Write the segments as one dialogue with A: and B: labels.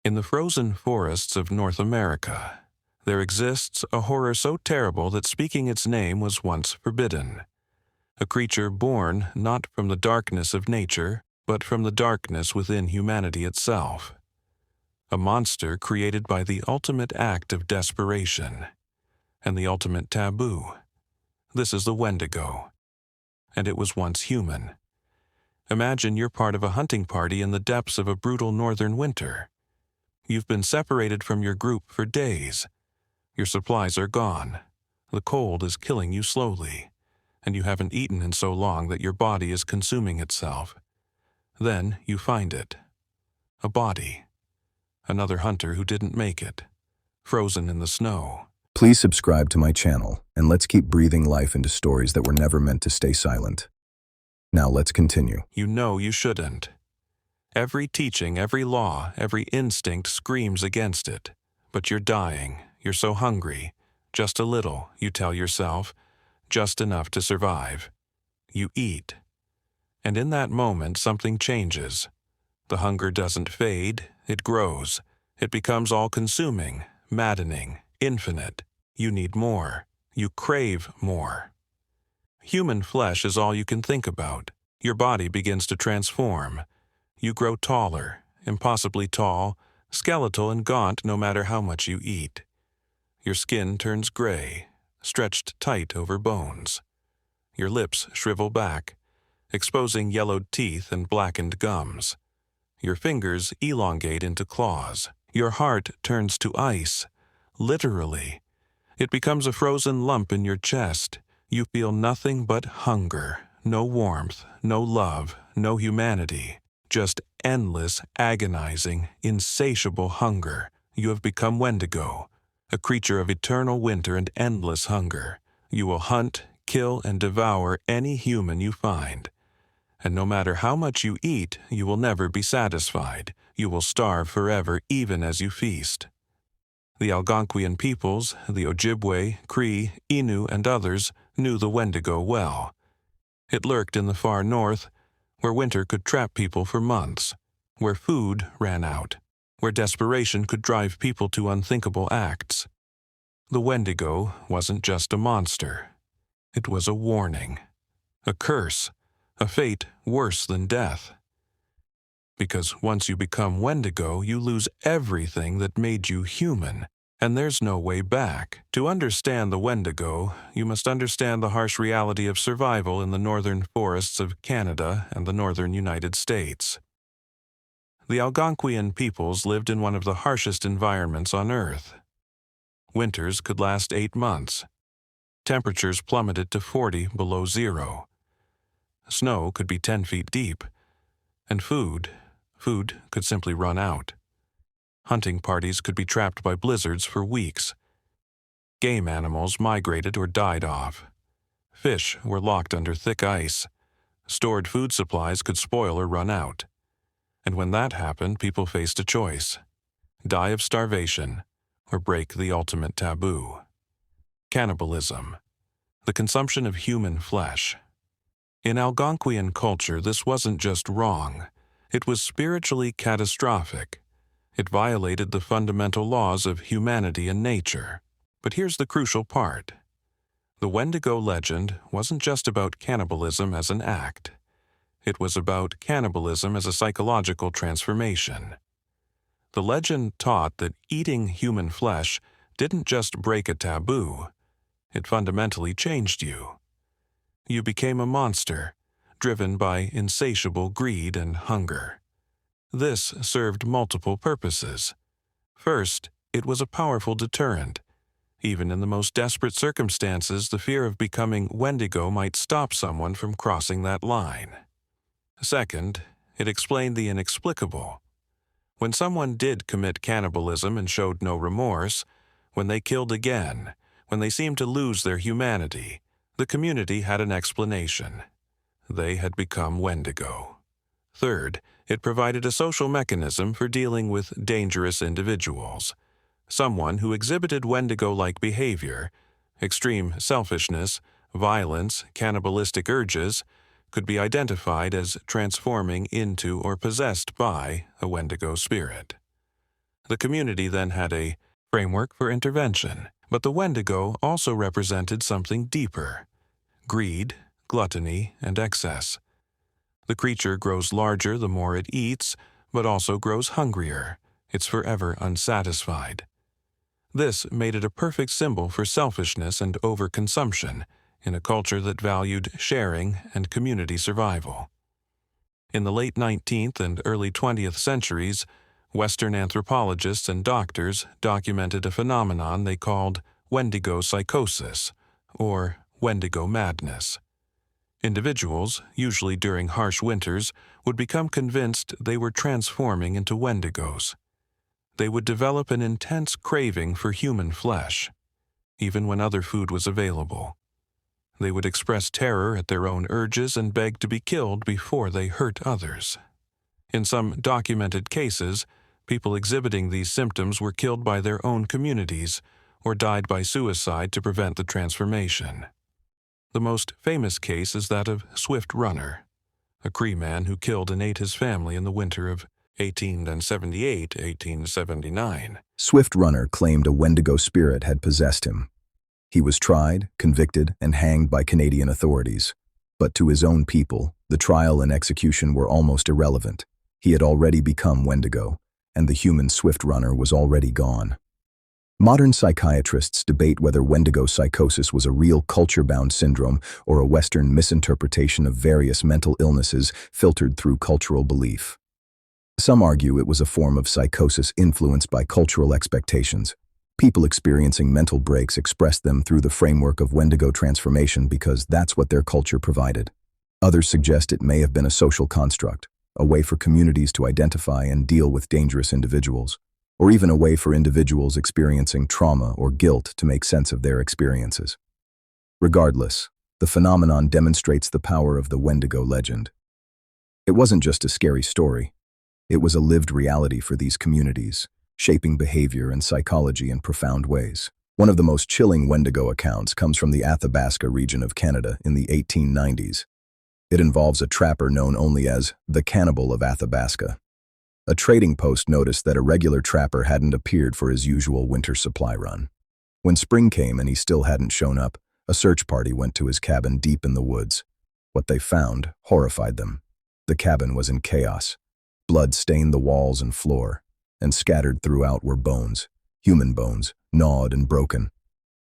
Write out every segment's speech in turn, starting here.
A: In the frozen forests of North America, there exists a horror so terrible that speaking its name was once forbidden. A creature born not from the darkness of nature, but from the darkness within humanity itself. A monster created by the ultimate act of desperation and the ultimate taboo. This is the Wendigo, and it was once human. Imagine you're part of a hunting party in the depths of a brutal northern winter. You've been separated from your group for days. Your supplies are gone. The cold is killing you slowly, and you haven't eaten in so long that your body is consuming itself. Then you find it. A body. Another hunter who didn't make it. Frozen in the snow.
B: Please subscribe to my channel, and let's keep breathing life into stories that were never meant to stay silent. Now let's continue.
A: You know you shouldn't. Every teaching, every law, every instinct screams against it. But you're dying. You're so hungry. Just a little, you tell yourself. Just enough to survive. You eat. And in that moment, something changes. The hunger doesn't fade, it grows. It becomes all-consuming, maddening, infinite. You need more. You crave more. Human flesh is all you can think about. Your body begins to transform. You grow taller, impossibly tall, skeletal and gaunt no matter how much you eat. Your skin turns gray, stretched tight over bones. Your lips shrivel back, exposing yellowed teeth and blackened gums. Your fingers elongate into claws. Your heart turns to ice, literally. It becomes a frozen lump in your chest. You feel nothing but hunger, no warmth, no love, no humanity. Just endless, agonizing, insatiable hunger. You have become Wendigo, a creature of eternal winter and endless hunger. You will hunt, kill, and devour any human you find. And no matter how much you eat, you will never be satisfied. You will starve forever even as you feast. The Algonquian peoples, the Ojibwe, Cree, Innu, and others knew the Wendigo well. It lurked in the far north, where winter could trap people for months, where food ran out, where desperation could drive people to unthinkable acts. The Wendigo wasn't just a monster. It was a warning, a curse, a fate worse than death. Because once you become Wendigo, you lose everything that made you human, and there's no way back. To understand the Wendigo, you must understand the harsh reality of survival in the northern forests of Canada and the northern United States. The Algonquian peoples lived in one of the harshest environments on Earth. Winters could last 8 months. Temperatures plummeted to 40 below zero. Snow could be 10 feet deep, and food could simply run out. Hunting parties could be trapped by blizzards for weeks. Game animals migrated or died off. Fish were locked under thick ice. Stored food supplies could spoil or run out. And when that happened, people faced a choice: die of starvation or break the ultimate taboo. Cannibalism, the consumption of human flesh. In Algonquian culture, this wasn't just wrong. It was spiritually catastrophic. It violated the fundamental laws of humanity and nature. But here's the crucial part. The Wendigo legend wasn't just about cannibalism as an act. It was about cannibalism as a psychological transformation. The legend taught that eating human flesh didn't just break a taboo. It fundamentally changed you. You became a monster, driven by insatiable greed and hunger. This served multiple purposes. First, it was a powerful deterrent. Even in the most desperate circumstances, the fear of becoming Wendigo might stop someone from crossing that line. Second, it explained the inexplicable. When someone did commit cannibalism and showed no remorse, when they killed again, when they seemed to lose their humanity, the community had an explanation. They had become Wendigo. Third, it provided a social mechanism for dealing with dangerous individuals. Someone who exhibited Wendigo-like behavior, extreme selfishness, violence, cannibalistic urges, could be identified as transforming into or possessed by a Wendigo spirit. The community then had a framework for intervention, but the Wendigo also represented something deeper: greed, gluttony, and excess. The creature grows larger the more it eats, but also grows hungrier. It's forever unsatisfied. This made it a perfect symbol for selfishness and overconsumption in a culture that valued sharing and community survival. In the late 19th and early 20th centuries, Western anthropologists and doctors documented a phenomenon they called Wendigo psychosis, or Wendigo madness. Individuals, usually during harsh winters, would become convinced they were transforming into Wendigos. They would develop an intense craving for human flesh, even when other food was available. They would express terror at their own urges and beg to be killed before they hurt others. In some documented cases, people exhibiting these symptoms were killed by their own communities or died by suicide to prevent the transformation. The most famous case is that of Swift Runner, a Cree man who killed and ate his family in the winter of 1878-1879.
B: Swift Runner claimed a Wendigo spirit had possessed him. He was tried, convicted, and hanged by Canadian authorities. But to his own people, the trial and execution were almost irrelevant. He had already become Wendigo, and the human Swift Runner was already gone. Modern psychiatrists debate whether Wendigo psychosis was a real culture-bound syndrome or a Western misinterpretation of various mental illnesses filtered through cultural belief. Some argue it was a form of psychosis influenced by cultural expectations. People experiencing mental breaks expressed them through the framework of Wendigo transformation because that's what their culture provided. Others suggest it may have been a social construct, a way for communities to identify and deal with dangerous individuals, or even a way for individuals experiencing trauma or guilt to make sense of their experiences. Regardless, the phenomenon demonstrates the power of the Wendigo legend. It wasn't just a scary story. It was a lived reality for these communities, shaping behavior and psychology in profound ways. One of the most chilling Wendigo accounts comes from the Athabasca region of Canada in the 1890s. It involves a trapper known only as the Cannibal of Athabasca. A trading post noticed that a regular trapper hadn't appeared for his usual winter supply run. When spring came and he still hadn't shown up, a search party went to his cabin deep in the woods. What they found horrified them. The cabin was in chaos. Blood stained the walls and floor, and scattered throughout were bones, human bones, gnawed and broken.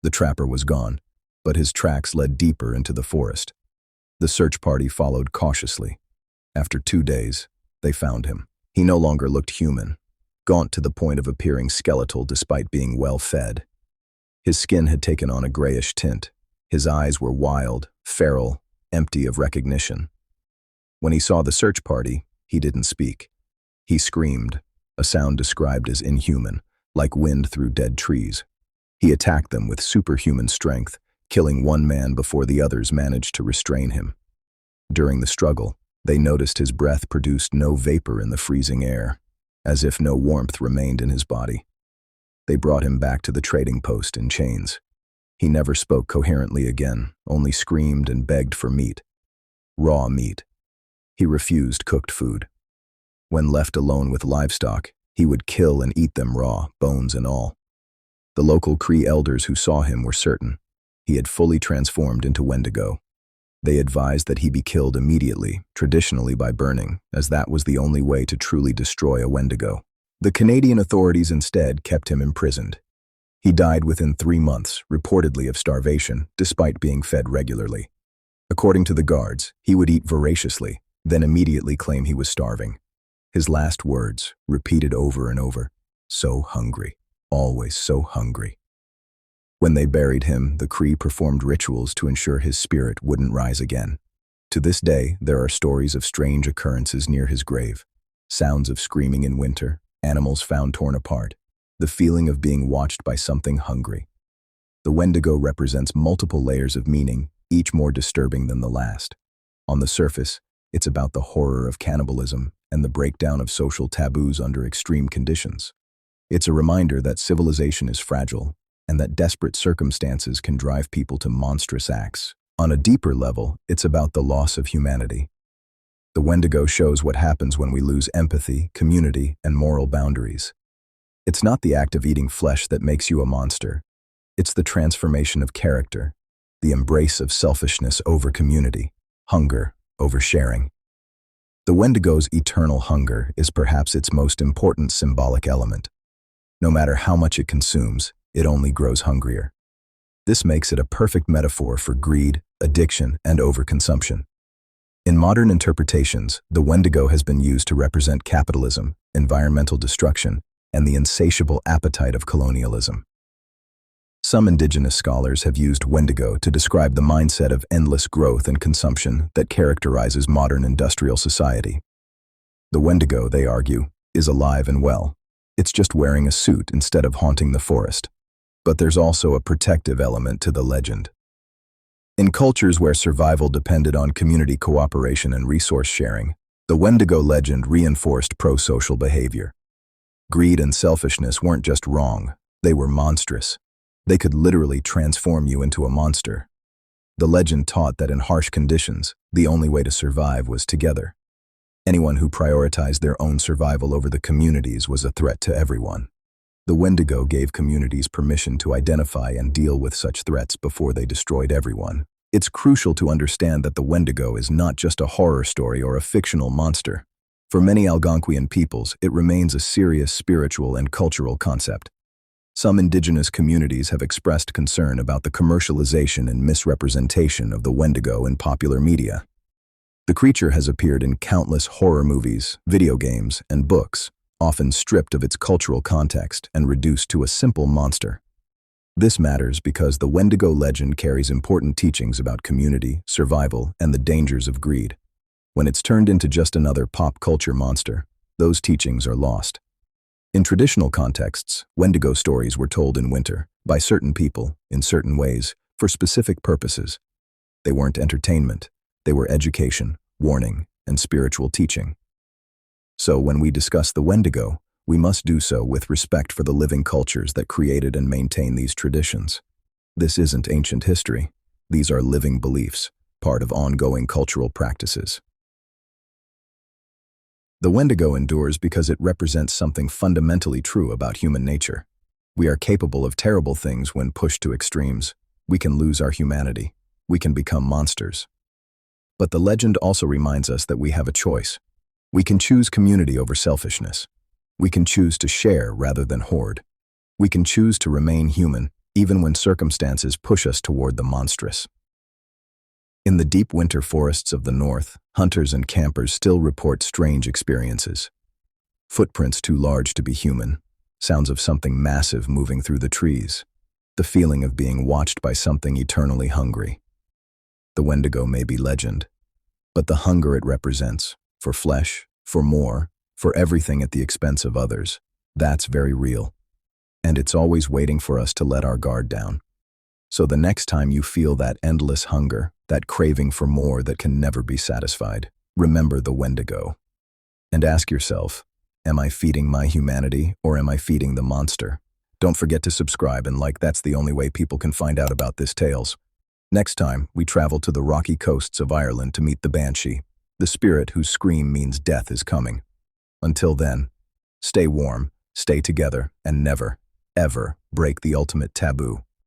B: The trapper was gone, but his tracks led deeper into the forest. The search party followed cautiously. After 2 days, they found him. He no longer looked human, gaunt to the point of appearing skeletal despite being well fed. His skin had taken on a grayish tint. His eyes were wild, feral, empty of recognition. When he saw the search party, he didn't speak. He screamed, a sound described as inhuman, like wind through dead trees. He attacked them with superhuman strength, killing one man before the others managed to restrain him. During the struggle, they noticed his breath produced no vapor in the freezing air, as if no warmth remained in his body. They brought him back to the trading post in chains. He never spoke coherently again, only screamed and begged for meat. Raw meat. He refused cooked food. When left alone with livestock, he would kill and eat them raw, bones and all. The local Cree elders who saw him were certain he had fully transformed into Wendigo. They advised that he be killed immediately, traditionally by burning, as that was the only way to truly destroy a Wendigo. The Canadian authorities instead kept him imprisoned. He died within 3 months, reportedly of starvation, despite being fed regularly. According to the guards, he would eat voraciously, then immediately claim he was starving. His last words, repeated over and over, "So hungry, always so hungry." When they buried him, the Cree performed rituals to ensure his spirit wouldn't rise again. To this day, there are stories of strange occurrences near his grave. Sounds of screaming in winter, animals found torn apart, the feeling of being watched by something hungry. The Wendigo represents multiple layers of meaning, each more disturbing than the last. On the surface, it's about the horror of cannibalism and the breakdown of social taboos under extreme conditions. It's a reminder that civilization is fragile and that desperate circumstances can drive people to monstrous acts. On a deeper level, it's about the loss of humanity. The Wendigo shows what happens when we lose empathy, community, and moral boundaries. It's not the act of eating flesh that makes you a monster. It's the transformation of character, the embrace of selfishness over community, hunger over sharing. The Wendigo's eternal hunger is perhaps its most important symbolic element. No matter how much it consumes, it only grows hungrier. This makes it a perfect metaphor for greed, addiction, and overconsumption. In modern interpretations, the Wendigo has been used to represent capitalism, environmental destruction, and the insatiable appetite of colonialism. Some indigenous scholars have used Wendigo to describe the mindset of endless growth and consumption that characterizes modern industrial society. The Wendigo, they argue, is alive and well. It's just wearing a suit instead of haunting the forest. But there's also a protective element to the legend. In cultures where survival depended on community cooperation and resource sharing, the Wendigo legend reinforced pro-social behavior. Greed and selfishness weren't just wrong, they were monstrous. They could literally transform you into a monster. The legend taught that in harsh conditions, the only way to survive was together. Anyone who prioritized their own survival over the community's was a threat to everyone. The Wendigo gave communities permission to identify and deal with such threats before they destroyed everyone. It's crucial to understand that the Wendigo is not just a horror story or a fictional monster. For many Algonquian peoples, it remains a serious spiritual and cultural concept. Some indigenous communities have expressed concern about the commercialization and misrepresentation of the Wendigo in popular media. The creature has appeared in countless horror movies, video games, and books, often stripped of its cultural context and reduced to a simple monster. This matters because the Wendigo legend carries important teachings about community, survival, and the dangers of greed. When it's turned into just another pop culture monster, those teachings are lost. In traditional contexts, Wendigo stories were told in winter, by certain people, in certain ways, for specific purposes. They weren't entertainment, they were education, warning, and spiritual teaching. So when we discuss the Wendigo, we must do so with respect for the living cultures that created and maintain these traditions. This isn't ancient history. These are living beliefs, part of ongoing cultural practices. The Wendigo endures because it represents something fundamentally true about human nature. We are capable of terrible things when pushed to extremes. We can lose our humanity. We can become monsters. But the legend also reminds us that we have a choice. We can choose community over selfishness. We can choose to share rather than hoard. We can choose to remain human, even when circumstances push us toward the monstrous. In the deep winter forests of the north, hunters and campers still report strange experiences. Footprints too large to be human, sounds of something massive moving through the trees, the feeling of being watched by something eternally hungry. The Wendigo may be legend, but the hunger it represents, for flesh, for more, for everything at the expense of others, that's very real. And it's always waiting for us to let our guard down. So the next time you feel that endless hunger, that craving for more that can never be satisfied, remember the Wendigo. And ask yourself, am I feeding my humanity or am I feeding the monster? Don't forget to subscribe and like. That's the only way people can find out about this tales. Next time, we travel to the rocky coasts of Ireland to meet the Banshee, the spirit whose scream means death is coming. Until then, stay warm, stay together, and never, ever break the ultimate taboo.